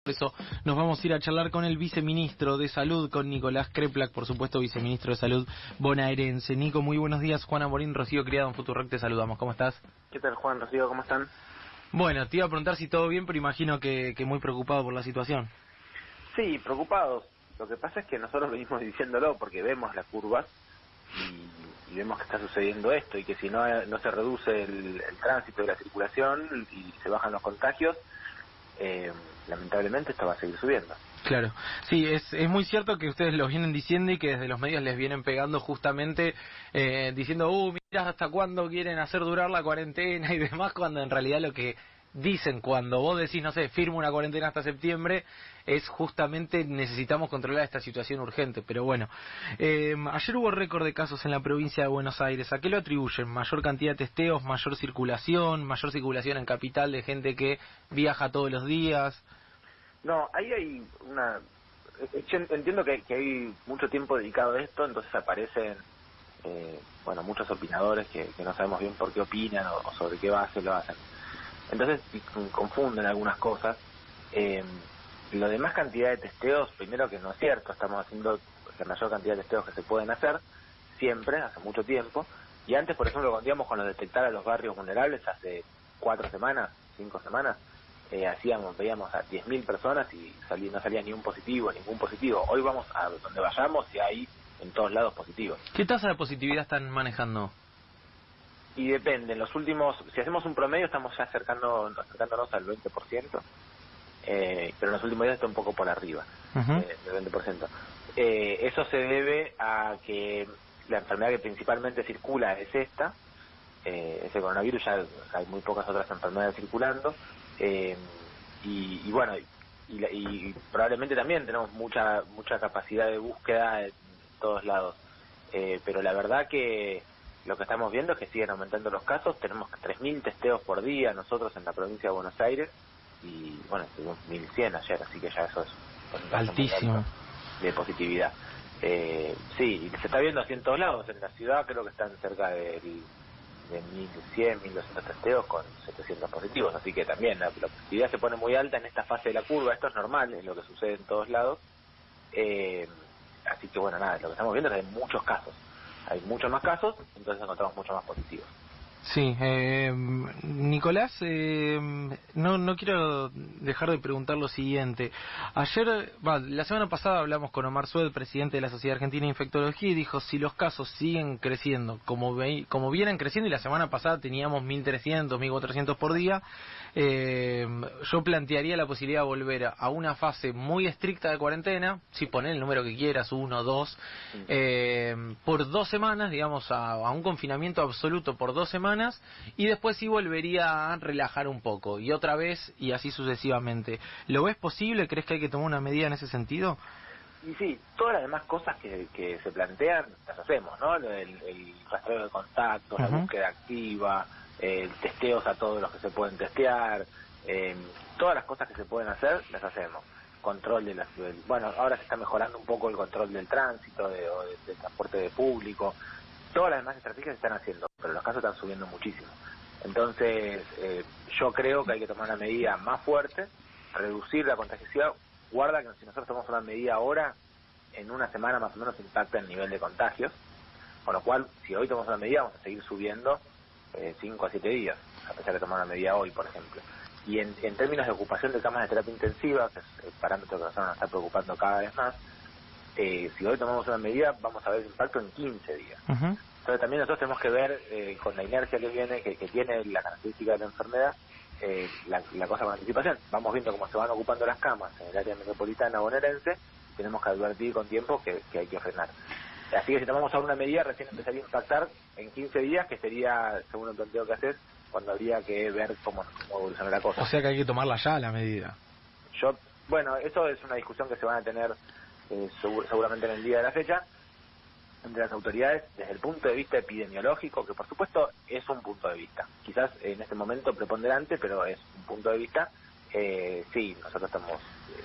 Por eso nos vamos a ir a charlar con el viceministro de Salud, con Nicolás Kreplak, por supuesto, viceministro de Salud bonaerense. Nico, muy buenos días. Juana Morín, Rocío Criado, en Futurock, te saludamos. ¿Cómo estás? ¿Qué tal, Juan, Rocío? ¿Cómo están? Bueno, te iba a preguntar si todo bien, pero imagino que muy preocupado por la situación. Sí, preocupados. Lo que pasa es que nosotros venimos diciéndolo porque vemos las curvas y vemos que está sucediendo esto y que si no se reduce el tránsito y la circulación y se bajan los contagios, lamentablemente esto va a seguir subiendo. Claro, sí, es muy cierto que ustedes lo vienen diciendo y que desde los medios les vienen pegando justamente diciendo, mira hasta cuándo quieren hacer durar la cuarentena y demás, cuando en realidad lo que dicen cuando vos decís, no sé, firmo una cuarentena hasta septiembre, es justamente necesitamos controlar esta situación urgente. Pero bueno, ayer hubo récord de casos en la provincia de Buenos Aires. ¿A qué lo atribuyen? ¿Mayor cantidad de testeos, mayor circulación en capital de gente que viaja todos los días? No, ahí hay una... Yo entiendo que hay mucho tiempo dedicado a esto, entonces aparecen muchos opinadores que no sabemos bien por qué opinan o sobre qué base lo hacen. Entonces confunden algunas cosas. Lo de más cantidad de testeos, primero que no es cierto, estamos haciendo la mayor cantidad de testeos que se pueden hacer, siempre, hace mucho tiempo, y antes, por ejemplo, cuando íbamos con los detectar a los barrios vulnerables, hace 4 semanas, 5 semanas, veíamos a 10.000 personas y no salía ningún positivo. Hoy vamos a donde vayamos y hay en todos lados positivos. ¿Qué tasa de positividad están manejando? Y depende, en los últimos, si hacemos un promedio estamos ya acercándonos al 20%, pero en los últimos días está un poco por arriba del 20%. Eso se debe a que la enfermedad que principalmente circula es esta, ese coronavirus, ya hay muy pocas otras enfermedades circulando, y probablemente también tenemos mucha capacidad de búsqueda en todos lados, pero la verdad que lo que estamos viendo es que siguen aumentando los casos. Tenemos 3.000 testeos por día nosotros en la provincia de Buenos Aires y bueno, tuvimos 1.100 ayer, así que ya eso es altísimo de positividad. Sí, y se está viendo así en todos lados. En la ciudad creo que están cerca de 1.100, 1.200 testeos con 700 positivos, así que también la positividad se pone muy alta en esta fase de la curva. Esto es normal, es lo que sucede en todos lados, así que bueno, nada, lo que estamos viendo es que hay muchos casos. Hay muchos más casos, entonces encontramos muchos más positivos. Sí, Nicolás, no quiero dejar de preguntar lo siguiente. La semana pasada hablamos con Omar Sued, presidente de la Sociedad Argentina de Infectología, y dijo, si los casos siguen creciendo como vienen creciendo, y la semana pasada teníamos 1.300, 1.400 por día, yo plantearía la posibilidad de volver a una fase muy estricta de cuarentena, si poner el número que quieras, 1, 2, por 2 semanas, digamos, a un confinamiento absoluto por 2 semanas, y después sí volvería a relajar un poco, y otra vez, y así sucesivamente. ¿Lo ves posible? ¿Crees que hay que tomar una medida en ese sentido? Y sí, todas las demás cosas que se plantean, las hacemos, ¿no? El rastreo de contactos, la búsqueda activa, testeos a todos los que se pueden testear, todas las cosas que se pueden hacer, las hacemos. Control ahora se está mejorando un poco el control del tránsito, del transporte de público. Todas las demás estrategias se están haciendo, pero los casos están subiendo muchísimo. Entonces, yo creo que hay que tomar una medida más fuerte, reducir la contagiosidad. Guarda que si nosotros tomamos una medida ahora, en una semana más o menos impacta el nivel de contagios, con lo cual, si hoy tomamos una medida, vamos a seguir subiendo 5 a 7 días, a pesar de tomar una medida hoy, por ejemplo. Y en términos de ocupación de camas de terapia intensiva, que es el parámetro que nos está preocupando cada vez más, si hoy tomamos una medida, vamos a ver el impacto en 15 días. Entonces también nosotros tenemos que ver, con la inercia que viene, que tiene la característica de la enfermedad, la cosa con anticipación. Vamos viendo cómo se van ocupando las camas en el área metropolitana bonaerense, tenemos que advertir con tiempo que hay que frenar. Así que si tomamos ahora una medida, recién empezaría a impactar en 15 días, que sería, según el planteo que haces, cuando habría que ver cómo evoluciona la cosa. O sea que hay que tomarla ya, la medida. Eso es una discusión que se van a tener seguramente en el día de la fecha entre las autoridades, desde el punto de vista epidemiológico, que por supuesto es un punto de vista, quizás en este momento preponderante, pero es un punto de vista. Sí, nosotros estamos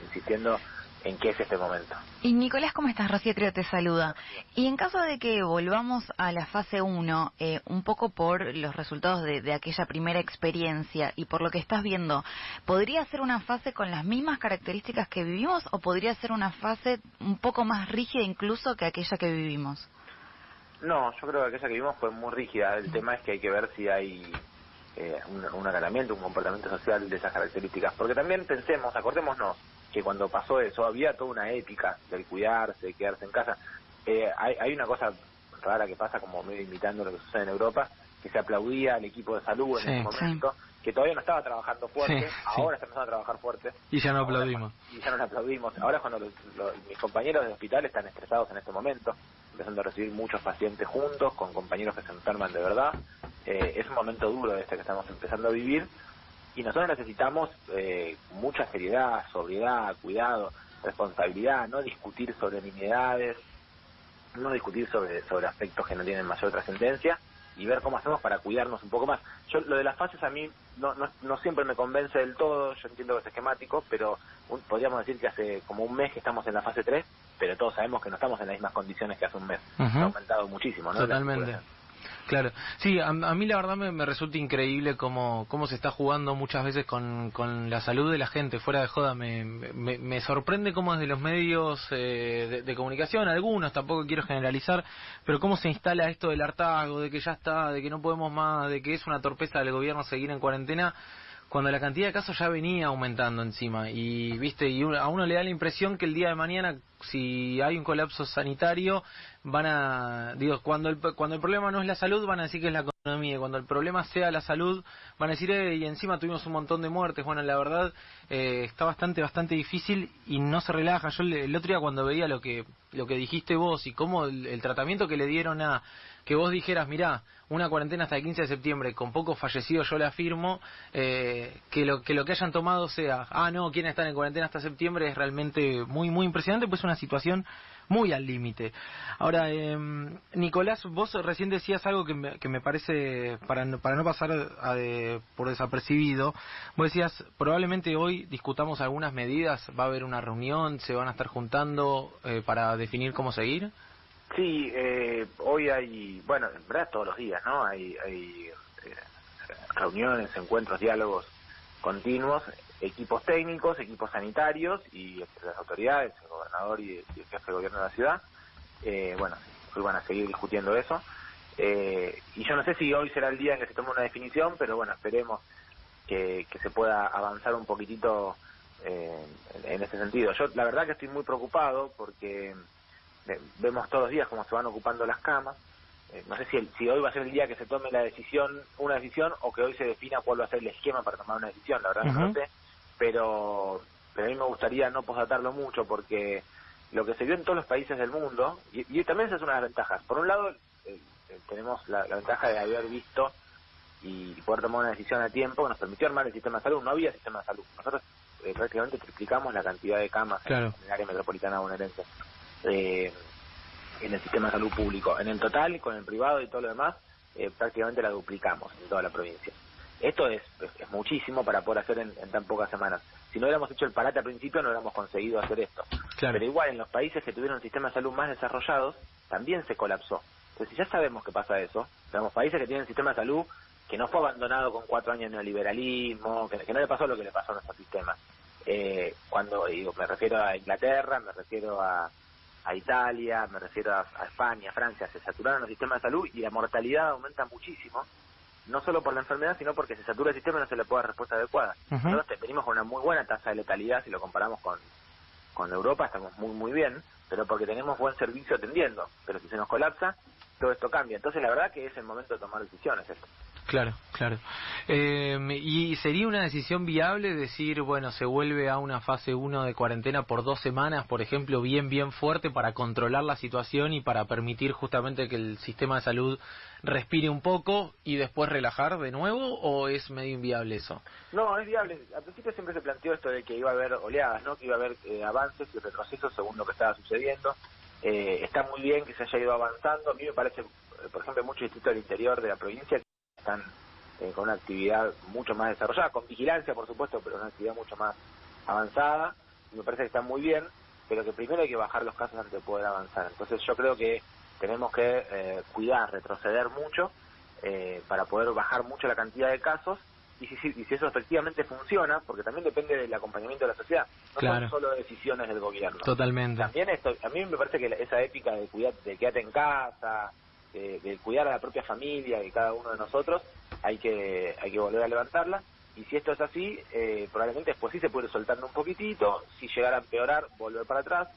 insistiendo en qué es este momento. Y Nicolás, ¿cómo estás? Rocío Trio te saluda. Y en caso de que volvamos a la fase 1, un poco por los resultados de aquella primera experiencia y por lo que estás viendo, ¿podría ser una fase con las mismas características que vivimos o podría ser una fase un poco más rígida incluso que aquella que vivimos? No, yo creo que aquella que vimos fue muy rígida. El tema es que hay que ver si hay un acatamiento, un comportamiento social de esas características. Porque también acordémonos que cuando pasó eso había toda una ética del cuidarse, de quedarse en casa. Hay una cosa rara que pasa, como medio imitando lo que sucede en Europa, que se aplaudía al equipo de salud en ese momento, que todavía no estaba trabajando fuerte, ahora está empezando a trabajar fuerte. Y ya no aplaudimos. Y ya no aplaudimos. Ahora es cuando mis compañeros de hospital están estresados en este momento, empezando a recibir muchos pacientes juntos, con compañeros que se enferman de verdad. Es un momento duro este que estamos empezando a vivir, y nosotros necesitamos mucha seriedad, sobriedad, cuidado, responsabilidad, no discutir sobre nimiedades, no discutir sobre aspectos que no tienen mayor trascendencia, y ver cómo hacemos para cuidarnos un poco más. Yo lo de las fases a mí no siempre me convence del todo, yo entiendo que es esquemático, pero podríamos decir que hace como un mes que estamos en la fase 3, pero todos sabemos que no estamos en las mismas condiciones que hace un mes. Ha aumentado muchísimo, ¿no? Totalmente. Claro, sí, a mí la verdad me resulta increíble cómo se está jugando muchas veces con la salud de la gente, fuera de joda. Me sorprende cómo desde los medios de comunicación, algunos, tampoco quiero generalizar, pero cómo se instala esto del hartazgo, de que ya está, de que no podemos más, de que es una torpeza del gobierno seguir en cuarentena, cuando la cantidad de casos ya venía aumentando encima. Y a uno le da la impresión que el día de mañana, si hay un colapso sanitario, cuando el problema no es la salud, van a decir que es la economía, y cuando el problema sea la salud, van a decir, y encima tuvimos un montón de muertes. Bueno, la verdad, está bastante difícil y no se relaja. Yo el otro día, cuando veía lo que dijiste vos y cómo el tratamiento que le dieron que vos dijeras, mirá, una cuarentena hasta el 15 de septiembre, con pocos fallecidos, yo le afirmo, que lo que hayan tomado sea, no, quieren estar en cuarentena hasta septiembre, es realmente muy muy impresionante, pues es una situación muy al límite. Ahora, Nicolás, vos recién decías algo que me parece, para no pasar por desapercibido, vos decías, probablemente hoy discutamos algunas medidas, va a haber una reunión, se van a estar juntando para definir cómo seguir. Sí, hoy hay, bueno, en verdad todos los días, ¿no? Hay reuniones, encuentros, diálogos continuos, equipos técnicos, equipos sanitarios y las autoridades, el gobernador y el jefe de gobierno de la ciudad. Bueno, hoy van a seguir discutiendo eso. Y yo no sé si hoy será el día en que se tome una definición, pero bueno, esperemos que se pueda avanzar un poquitito en ese sentido. Yo la verdad que estoy muy preocupado porque vemos todos los días cómo se van ocupando las camas. No sé si hoy va a ser el día que se tome una decisión, o que hoy se defina cuál va a ser el esquema para tomar una decisión, la verdad no lo sé, pero a mí me gustaría no posdatarlo mucho, porque lo que se vio en todos los países del mundo, y también esa es una de las ventajas. Por un lado, tenemos la ventaja de haber visto y poder tomar una decisión a tiempo que nos permitió armar el sistema de salud. No había sistema de salud. Nosotros prácticamente triplicamos la cantidad de camas en el área metropolitana bonaerense. En el sistema de salud público. En el total, con el privado y todo lo demás, prácticamente la duplicamos en toda la provincia. Esto es muchísimo para poder hacer en tan pocas semanas. Si no hubiéramos hecho el parate al principio, no hubiéramos conseguido hacer esto. Claro. Pero igual, en los países que tuvieron sistemas de salud más desarrollados, también se colapsó. Entonces, si ya sabemos que pasa eso, tenemos países que tienen sistema de salud que no fue abandonado con 4 años de neoliberalismo, que no le pasó lo que le pasó a nuestro sistema. Cuando digo, me refiero a Inglaterra, me refiero a Italia, me refiero a España, Francia, se saturaron los sistemas de salud y la mortalidad aumenta muchísimo, no solo por la enfermedad, sino porque se satura el sistema y no se le puede dar respuesta adecuada. Nosotros venimos con una muy buena tasa de letalidad, si lo comparamos con Europa, estamos muy bien, pero porque tenemos buen servicio atendiendo, pero si se nos colapsa, todo esto cambia. Entonces la verdad que es el momento de tomar decisiones esto. Claro. ¿Y sería una decisión viable decir, bueno, se vuelve a una fase 1 de cuarentena por 2 semanas, por ejemplo, bien fuerte para controlar la situación y para permitir justamente que el sistema de salud respire un poco y después relajar de nuevo, o es medio inviable eso? No, es viable. Al principio siempre se planteó esto de que iba a haber oleadas, ¿no? Que iba a haber avances y retrocesos según lo que estaba sucediendo. Está muy bien que se haya ido avanzando. A mí me parece, por ejemplo, muchos distritos del interior de la provincia están con una actividad mucho más desarrollada, con vigilancia por supuesto, pero una actividad mucho más avanzada, y me parece que está muy bien. pero que primero hay que bajar los casos antes de poder avanzar. Entonces yo creo que tenemos que cuidar, retroceder mucho para poder bajar mucho la cantidad de casos, y si eso efectivamente funciona, porque también depende del acompañamiento de la sociedad, no claro. son solo decisiones del gobierno. Totalmente. También a mí me parece que esa ética de quedarte en casa, de cuidar a la propia familia, de cada uno de nosotros, hay que volver a levantarla, y si esto es así, probablemente después sí se puede ir soltando un poquitito, si llegara a empeorar, volver para atrás,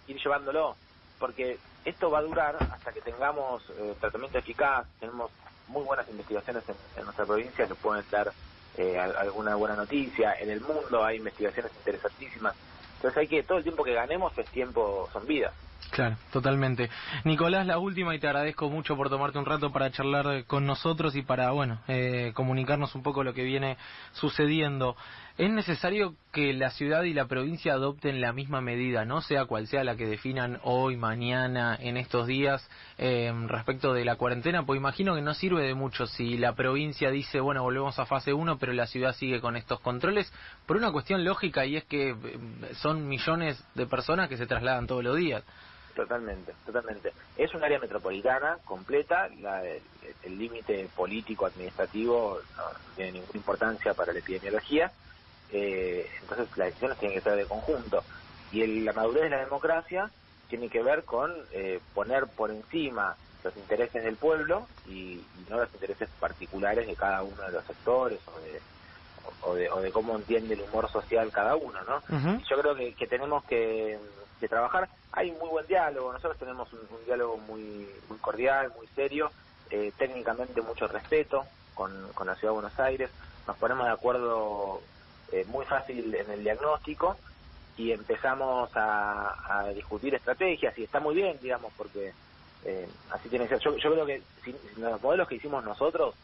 ir llevándolo, porque esto va a durar hasta que tengamos tratamiento eficaz. Tenemos muy buenas investigaciones en nuestra provincia que pueden dar alguna buena noticia. En el mundo hay investigaciones interesantísimas. Entonces hay que, todo el tiempo que ganemos son vidas. Claro, totalmente. Nicolás, la última, y te agradezco mucho por tomarte un rato para charlar con nosotros y para, comunicarnos un poco lo que viene sucediendo. Es necesario que la ciudad y la provincia adopten la misma medida, no sea cual sea la que definan hoy, mañana, en estos días, respecto de la cuarentena, pues imagino que no sirve de mucho si la provincia dice, bueno, volvemos a fase 1, pero la ciudad sigue con estos controles, por una cuestión lógica, y es que son millones de personas que se trasladan todos los días. Totalmente. Es un área metropolitana completa, el límite político-administrativo no tiene ninguna importancia para la epidemiología, entonces las decisiones tienen que ser de conjunto. Y la madurez de la democracia tiene que ver con poner por encima los intereses del pueblo y no los intereses particulares de cada uno de los sectores o de cómo entiende el humor social cada uno, ¿no? Uh-huh. Yo creo que tenemos que trabajar. Hay muy buen diálogo, nosotros tenemos un diálogo muy cordial, muy serio, técnicamente mucho respeto con la Ciudad de Buenos Aires, nos ponemos de acuerdo muy fácil en el diagnóstico y empezamos a discutir estrategias, y está muy bien, digamos, porque así tiene que ser. Yo creo que si los modelos que hicimos nosotros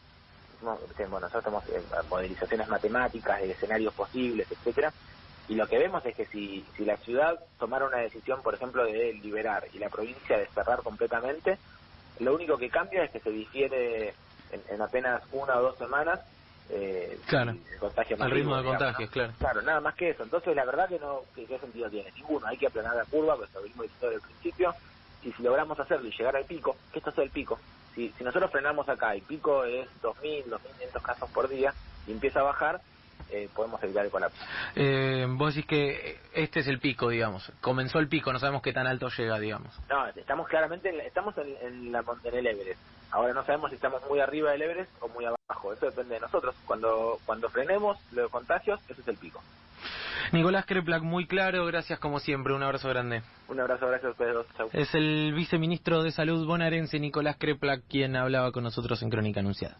nosotros tenemos modelizaciones matemáticas de escenarios posibles, etcétera, y lo que vemos es que si la ciudad tomara una decisión, por ejemplo, de liberar y la provincia de cerrar completamente, lo único que cambia es que se difiere en apenas 1 o 2 semanas claro, el contagio el ritmo de digamos, contagios, ¿no? Claro, nada más que eso. Entonces la verdad que no, ¿qué sentido tiene? Ninguno. Hay que aplanar la curva, pues lo venimos diciendo desde el principio, y si logramos hacerlo y llegar al pico, que esto es el pico, si nosotros frenamos acá, el pico es 2.000, 2.500 casos por día, y empieza a bajar, podemos evitar el colapso. Vos decís que este es el pico, digamos. Comenzó el pico, no sabemos qué tan alto llega, digamos. No, estamos claramente en el Everest. Ahora no sabemos si estamos muy arriba del Everest o muy abajo. Eso depende de nosotros. Cuando frenemos los contagios, ese es el pico. Nicolás Kreplak, muy claro, gracias como siempre, un abrazo grande. Un abrazo, gracias a ustedes dos. Chau. Es el viceministro de Salud bonaerense, Nicolás Kreplak, quien hablaba con nosotros en Crónica Anunciada.